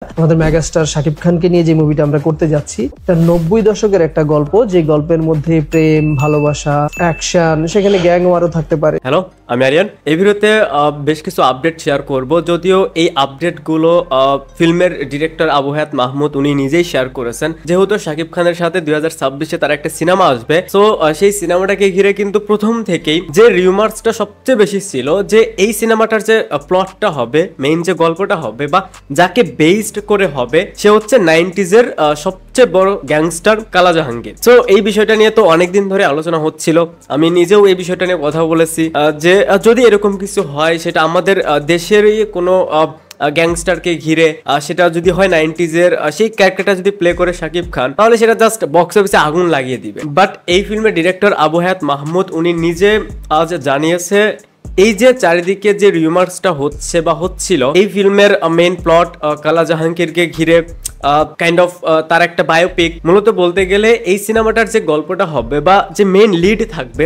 আমাদের মেগাস্টার শাকিব খানকে নিয়ে যে মুভিটা আমরা করতে যাচ্ছি, এটা 90 দশকের একটা গল্প, যে গল্পের মধ্যে প্রেম, ভালোবাসা, অ্যাকশন, সেখানে গ্যাং ওয়ারও থাকতে পারে। হ্যালো, আমি আরিয়ান। এই ভিডিওতে বেশ কিছু আপডেট শেয়ার করব, যদিও এই আপডেটগুলো ফিল্মের ডিরেক্টর আবু হায়াত মাহমুদ উনি নিজেই শেয়ার করেছেন। যেহেতু শাকিব খানের সাথে 2026-এ তার একটা সিনেমা আসবে, তো সেই সিনেমাটাকে ঘিরে কিন্তু প্রথম থেকেই যে রিউমার্সটা সবচেয়ে বেশি ছিল যে এই সিনেমাটার যে প্লটটা হবে, মেইন যে গল্পটা হবে বা যাকে বেসড করে হবে, সে হচ্ছে 90s-এর সবচেয়ে বড় গ্যাংস্টার কালা জাহাঙ্গীর। তো এই বিষয়টা নিয়ে তো অনেকদিন ধরে আলোচনা হচ্ছিল, আমি নিজেও এই বিষয়টা নিয়ে কথা বলেছি যে যদি এরকম কিছু হয়, সেটা আমাদের দেশেরই কোনো গ্যাংস্টারকে ঘিরে, সেটা যদি হয় 90s-এর সেই ক্যারেক্টারটা যদি প্লে করে শাকিব খান, তাহলে সেটা জাস্ট বক্স অফিসে আগুন লাগিয়ে দিবে। বাট এই ফিল্মের ডিরেক্টর আবু হায়াত মাহমুদ উনি নিজে আজ জানিয়েছে এই যে চারিদিকে যে রিউমার্সটা হচ্ছে বা হচ্ছিল এই ফিল্মের মেইন প্লট কালা জাহাঙ্গীরকে ঘিরে কাইন্ড অফ তার একটা বায়োপিক। মূলত বলতে গেলে এই সিনেমাটার যে গল্পটা হবে বা যে মেইন লিড থাকবে,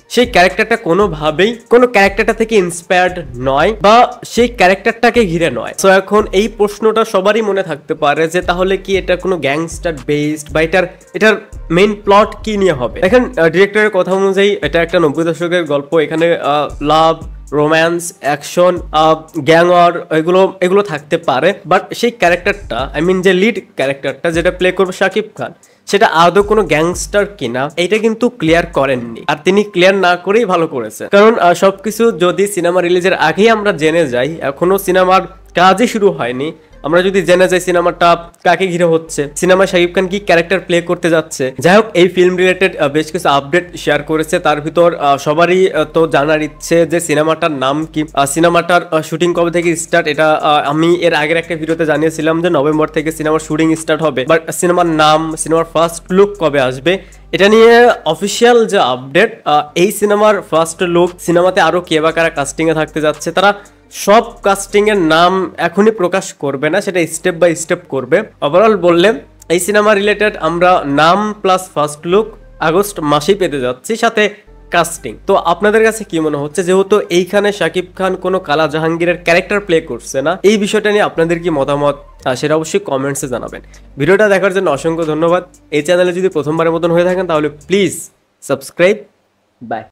সেই ক্যারেক্টারটা কোনোভাবেই কোনো ক্যারেক্টারটা থেকে ইন্সপায়ার্ড নয় বা সেই ক্যারেক্টারটাকে ঘিরে নয়। তো এখন এই প্রশ্নটা সবারই মনে থাকতে পারে যে তাহলে কি এটা কোনো গ্যাংস্টার বেসড বা এটার মেইন প্লট কি নিয়ে হবে। এখন ডিরেক্টরের কথা অনুযায়ী এটা একটা 90 দশকের গল্প। এখানে লাভ, রোম্যান্স, অ্যাকশন, গ্যাং ওয়ার এগুলো থাকতে পারে। বাট সেই ক্যারেক্টারটা, আই মিন যে লিড ক্যারেক্টারটা যেটা প্লে করবে শাকিব খান, সেটা আদৌ কোনো গ্যাংস্টার কিনা এটা কিন্তু ক্লিয়ার করেননি। আর তিনি ক্লিয়ার না করেই ভালো করেছে, কারণ সবকিছু যদি সিনেমা রিলিজের আগেই আমরা জেনে যাই, এখনো সিনেমার কাজই শুরু হয়নি, আমরা যদি জেনে যাই সিনেমাটা কাকে ঘিরে হচ্ছে, সিনেমা শাকিব খান কি ক্যারেক্টার প্লে করতে যাচ্ছে। যাই হোক, এই ফিল্ম রিলেটেড বেশ কিছু আপডেট শেয়ার করেছে। তার ভিতর সবারই তো জানার ইচ্ছে যে সিনেমাটার নাম কি, সিনেমাটার শুটিং কবে থেকে স্টার্ট। এটা আমি এর আগের একটা ভিডিওতে জানিয়েছিলাম যে নভেম্বর থেকে সিনেমার শুটিং স্টার্ট হবে, বাট সিনেমার নাম, সিনেমার ফার্স্ট লুক কবে আসবে, এটা নিয়ে অফিসিয়াল যে আপডেট, এই সিনেমার ফার্স্ট লুক, সিনেমাতে আরো কে বা কারা কাস্টিং এ থাকতে যাচ্ছে, তারা সব কাস্টিং এর নাম এখনই প্রকাশ করবে না, সেটা স্টেপ বাই স্টেপ করবে। ওভারঅল বললে এই সিনেমা রিলেটেড আমরা নাম প্লাস ফার্স্ট লুক আগস্ট মাসেই পেতে যাচ্ছি, সাথে কাস্টিং। তো আপনাদের কাছে কি মনে হচ্ছে, যেহেতু এইখানে শাকিব খান কোনো কালা জাহাঙ্গীরের ক্যারেক্টার প্লে করছে না, এই বিষয়টা নিয়ে আপনাদের কি মতামত সেটা অবশ্যই কমেন্টসে জানাবেন। ভিডিওটা দেখার জন্য অসংখ্য ধন্যবাদ। এই চ্যানেলে যদি প্রথমবারের মতন হয়ে থাকেন তাহলে প্লিজ সাবস্ক্রাইব। বাই।